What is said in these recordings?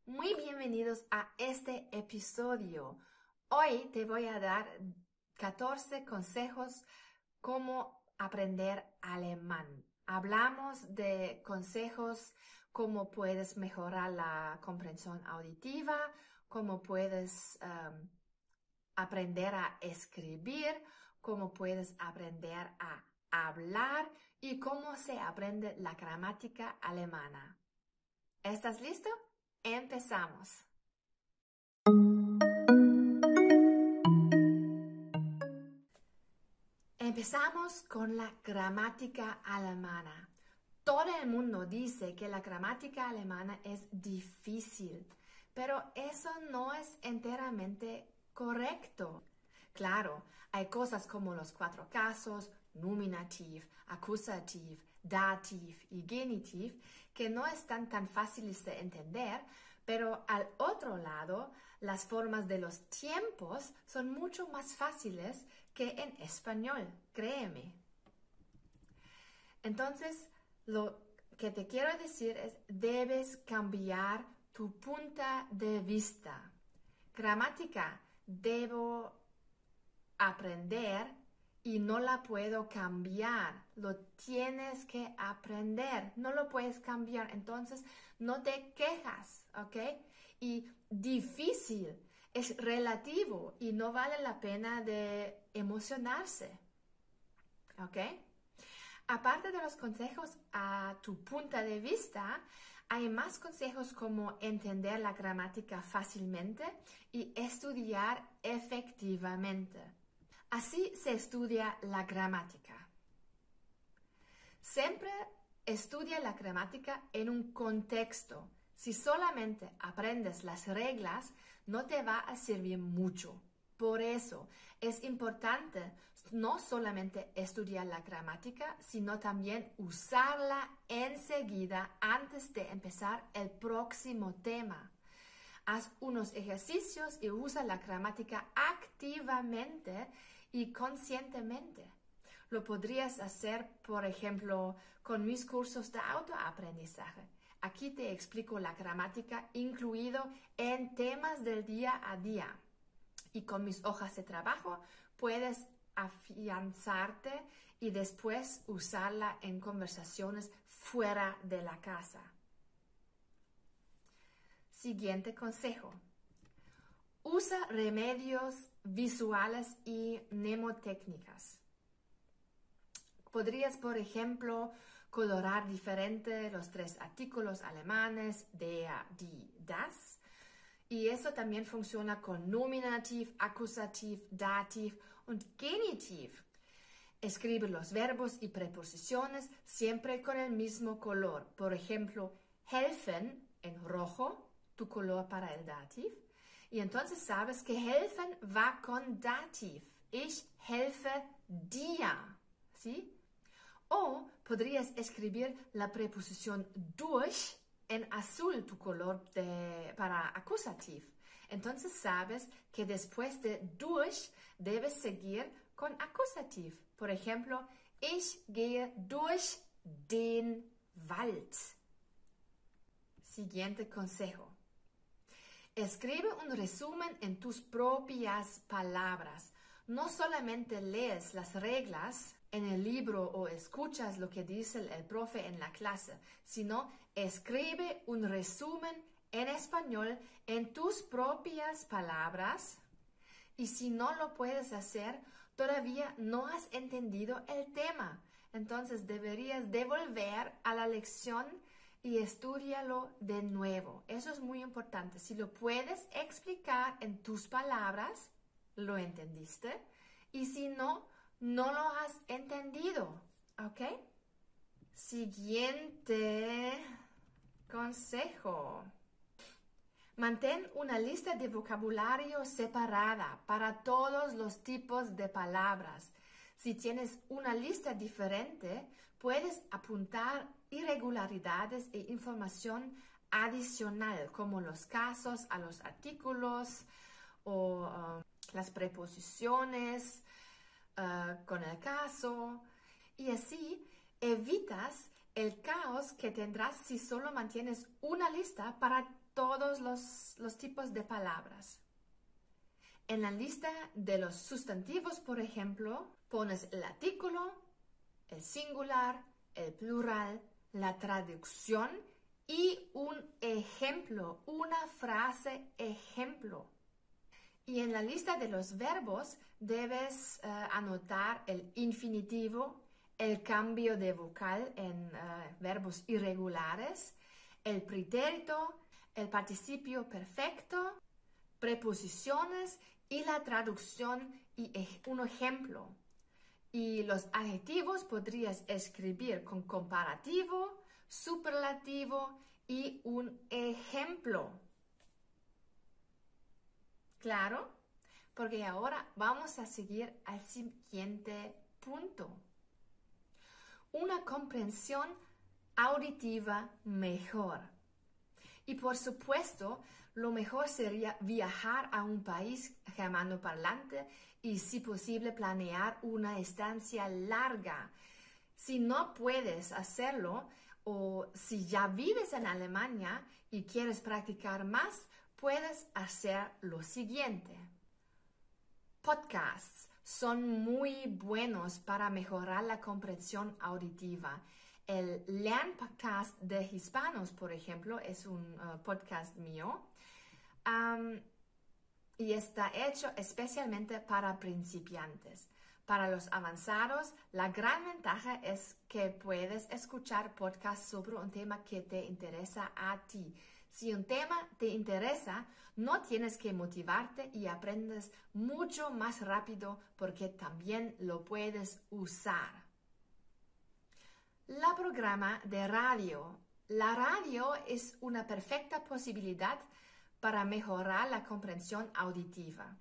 Muy bienvenidos a este episodio. Hoy te voy a dar 14 consejos cómo aprender alemán. Hablamos de consejos cómo puedes mejorar la comprensión auditiva, cómo puedes aprender a escribir, cómo puedes aprender a hablar y cómo se aprende la gramática alemana. ¿Estás listo? Empezamos. Empezamos con la gramática alemana. Todo el mundo dice que la gramática alemana es difícil, pero eso no es enteramente correcto. Claro, hay cosas como los 4 casos, nominativ, accusativ, dativ y genitiv, que no están tan fáciles de entender, pero al otro lado, las formas de los tiempos son mucho más fáciles que en español, créeme. Entonces, lo que te quiero decir es, debes cambiar tu punto de vista. Gramática, debo aprender y no la puedo cambiar. Lo tienes que aprender, no lo puedes cambiar. Entonces, no te quejas, ¿ok? Y difícil es relativo y no vale la pena de emocionarse, ¿ok? Aparte de los consejos a tu punto de vista, hay más consejos como entender la gramática fácilmente y estudiar efectivamente. Así se estudia la gramática. Siempre estudia la gramática en un contexto. Si solamente aprendes las reglas, no te va a servir mucho. Por eso es importante no solamente estudiar la gramática, sino también usarla enseguida antes de empezar el próximo tema. Haz unos ejercicios y usa la gramática activamente y conscientemente. Lo podrías hacer, por ejemplo, con mis cursos de autoaprendizaje. Aquí te explico la gramática incluido en temas del día a día. Y con mis hojas de trabajo puedes afianzarte y después usarla en conversaciones fuera de la casa. Siguiente consejo. Usa remedios visuales y mnemotécnicas. Podrías, por ejemplo, colorar diferente los 3 artículos alemanes, der, die, das. Y eso también funciona con nominativ, accusativ, dativ und genitiv. Escribe los verbos y preposiciones siempre con el mismo color. Por ejemplo, helfen en rojo, tu color para el dativ. Y entonces sabes que helfen va con dativ. Ich helfe dir. ¿Sí? O podrías escribir la preposición durch en azul, tu color para acusativ. Entonces sabes que después de durch debes seguir con acusativ. Por ejemplo, ich gehe durch den Wald. Siguiente consejo. Escribe un resumen en tus propias palabras. No solamente lees las reglas en el libro o escuchas lo que dice el profe en la clase, sino escribe un resumen en español en tus propias palabras. Y si no lo puedes hacer, todavía no has entendido el tema. Entonces deberías devolver a la lección y estudiarlo de nuevo. Eso es muy importante. Si lo puedes explicar en tus palabras, lo entendiste. Y si no, no lo has entendido. ¿Ok? Siguiente consejo. Mantén una lista de vocabulario separada para todos los tipos de palabras. Si tienes una lista diferente, puedes apuntar irregularidades e información adicional, como los casos a los artículos o las preposiciones con el caso. Y así evitas el caos que tendrás si solo mantienes una lista para todos los tipos de palabras. En la lista de los sustantivos, por ejemplo, pones el artículo, el singular, el plural, la traducción y un ejemplo, una frase ejemplo. Y en la lista de los verbos debes anotar el infinitivo, el cambio de vocal en verbos irregulares, el pretérito, el participio perfecto, preposiciones y la traducción y un ejemplo. Y los adjetivos podrías escribir con comparativo, superlativo y un ejemplo. ¿Claro? Porque ahora vamos a seguir al siguiente punto. Una comprensión auditiva mejor. Y por supuesto, lo mejor sería viajar a un país germanoparlante y, si posible, planear una estancia larga. Si no puedes hacerlo, o si ya vives en Alemania y quieres practicar más, puedes hacer lo siguiente. Podcasts son muy buenos para mejorar la comprensión auditiva. El Lernpodcast de Hispanos, por ejemplo, es un podcast mío y está hecho especialmente para principiantes. Para los avanzados, la gran ventaja es que puedes escuchar podcasts sobre un tema que te interesa a ti. Si un tema te interesa, no tienes que motivarte y aprendes mucho más rápido porque también lo puedes usar. La programa de radio. La radio es una perfecta posibilidad para mejorar la comprensión auditiva.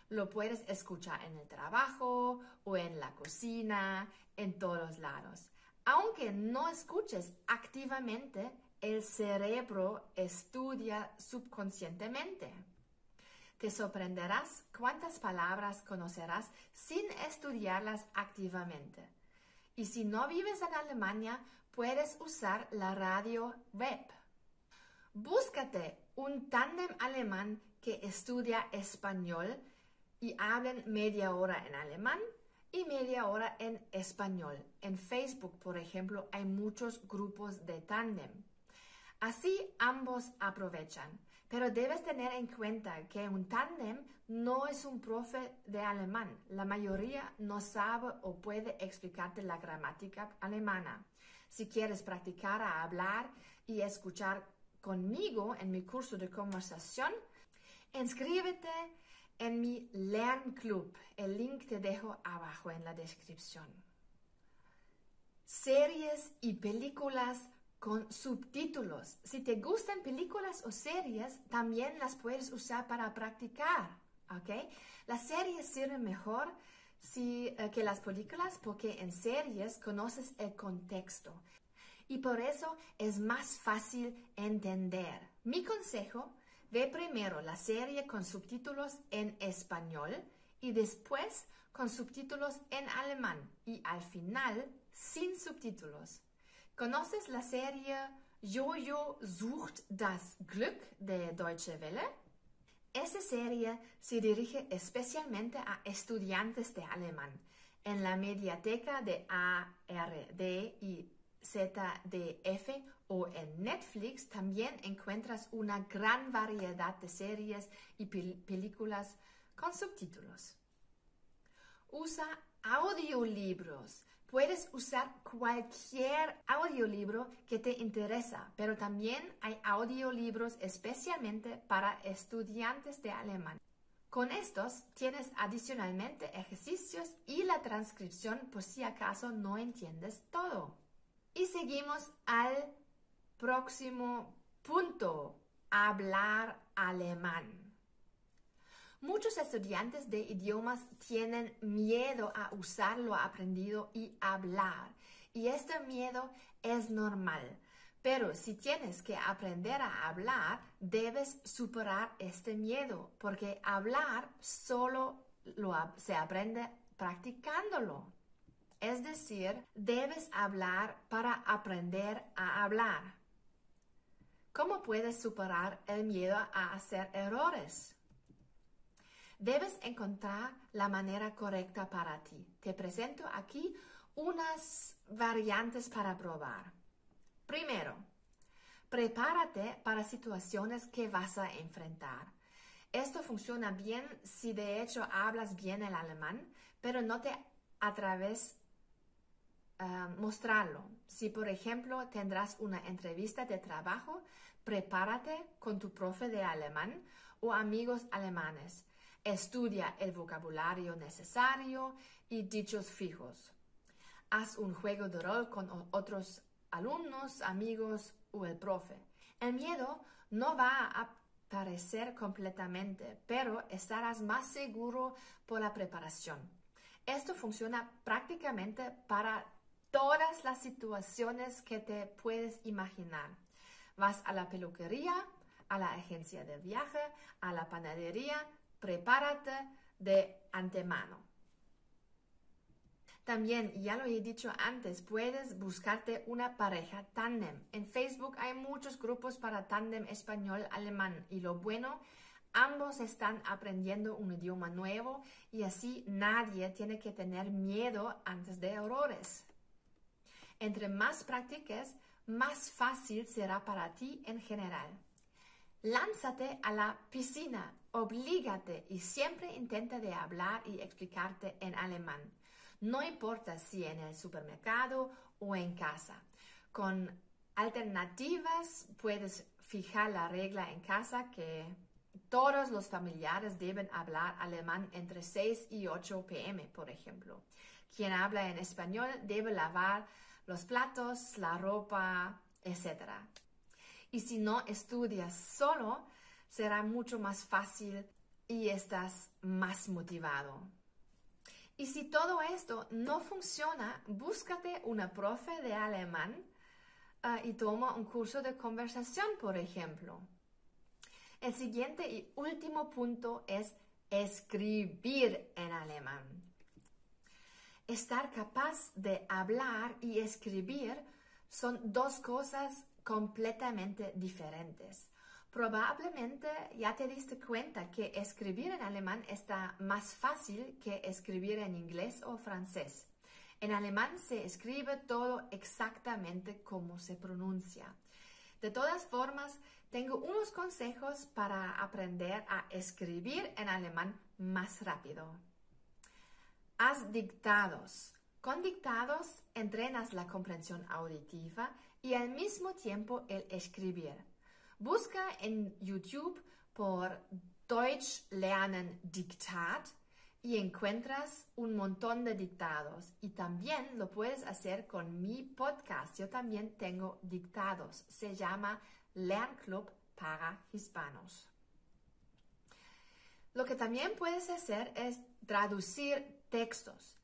Lo puedes escuchar en el trabajo o en la cocina, en todos lados. Aunque no escuches activamente, el cerebro estudia subconscientemente. Te sorprenderás cuántas palabras conocerás sin estudiarlas activamente. Y si no vives en Alemania, puedes usar la radio web. Búscate un tándem alemán que estudia español y hablen media hora en alemán y media hora en español. En Facebook, por ejemplo, hay muchos grupos de tándem. Así ambos aprovechan, pero debes tener en cuenta que un tándem no es un profe de alemán. La mayoría no sabe o puede explicarte la gramática alemana. Si quieres practicar a hablar y escuchar conmigo en mi curso de conversación, inscríbete en mi Lernclub. El link te dejo abajo en la descripción. Series y películas con subtítulos. Si te gustan películas o series, también las puedes usar para practicar, ¿ok? Las series sirven mejor que las películas porque en series conoces el contexto y por eso es más fácil entender. Mi consejo: ve primero la serie con subtítulos en español y después con subtítulos en alemán y al final sin subtítulos. ¿Conoces la serie Jojo sucht das Glück de Deutsche Welle? Esta serie se dirige especialmente a estudiantes de alemán. En la mediateca de ARD y ZDF o en Netflix también encuentras una gran variedad de series y películas con subtítulos. Usa audiolibros. Puedes usar cualquier audiolibro que te interesa, pero también hay audiolibros especialmente para estudiantes de alemán. Con estos tienes adicionalmente ejercicios y la transcripción por si acaso no entiendes todo. Y seguimos al próximo punto: hablar alemán. Muchos estudiantes de idiomas tienen miedo a usar lo aprendido y hablar. Y este miedo es normal. Pero si tienes que aprender a hablar, debes superar este miedo, porque hablar solo se aprende practicándolo. Es decir, debes hablar para aprender a hablar. ¿Cómo puedes superar el miedo a hacer errores? Debes encontrar la manera correcta para ti. Te presento aquí unas variantes para probar. Primero, prepárate para situaciones que vas a enfrentar. Esto funciona bien si de hecho hablas bien el alemán, pero no te atreves a mostrarlo. Si, por ejemplo, tendrás una entrevista de trabajo, prepárate con tu profe de alemán o amigos alemanes. Estudia el vocabulario necesario y dichos fijos. Haz un juego de rol con otros alumnos, amigos o el profe. El miedo no va a aparecer completamente, pero estarás más seguro por la preparación. Esto funciona prácticamente para todas las situaciones que te puedes imaginar. Vas a la peluquería, a la agencia de viaje, a la panadería, prepárate de antemano. También, ya lo he dicho antes, puedes buscarte una pareja tándem. En Facebook hay muchos grupos para tándem español-alemán y lo bueno, ambos están aprendiendo un idioma nuevo y así nadie tiene que tener miedo antes de errores. Entre más practiques, más fácil será para ti en general. Lánzate a la piscina, oblígate y siempre intenta de hablar y explicarte en alemán. No importa si en el supermercado o en casa. Con alternativas puedes fijar la regla en casa que todos los familiares deben hablar alemán entre 6 y 8 p.m., por ejemplo. Quien habla en español debe lavar los platos, la ropa, etc. Y si no estudias solo, será mucho más fácil y estás más motivado. Y si todo esto no funciona, búscate una profe de alemán y toma un curso de conversación, por ejemplo. El siguiente y último punto es escribir en alemán. Estar capaz de hablar y escribir son dos cosas completamente diferentes. Probablemente ya te diste cuenta que escribir en alemán está más fácil que escribir en inglés o francés. En alemán se escribe todo exactamente como se pronuncia. De todas formas, tengo unos consejos para aprender a escribir en alemán más rápido. Haz dictados. Con dictados entrenas la comprensión auditiva y al mismo tiempo el escribir. Busca en YouTube por Deutsch lernen Diktat y encuentras un montón de dictados. Y también lo puedes hacer con mi podcast. Yo también tengo dictados. Se llama Lernclub para Hispanos. Lo que también puedes hacer es traducir textos.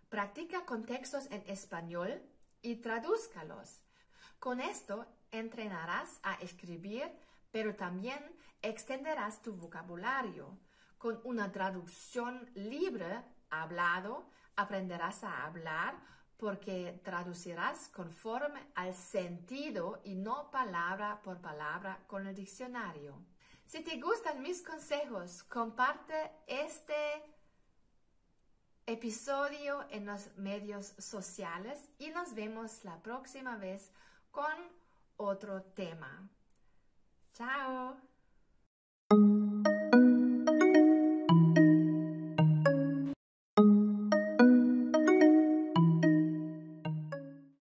Practica con textos en español y tradúzcalos. Con esto entrenarás a escribir, pero también extenderás tu vocabulario. Con una traducción libre, hablado, aprenderás a hablar porque traducirás conforme al sentido y no palabra por palabra con el diccionario. Si te gustan mis consejos, comparte este episodio en los medios sociales y nos vemos la próxima vez con otro tema. ¡Chao!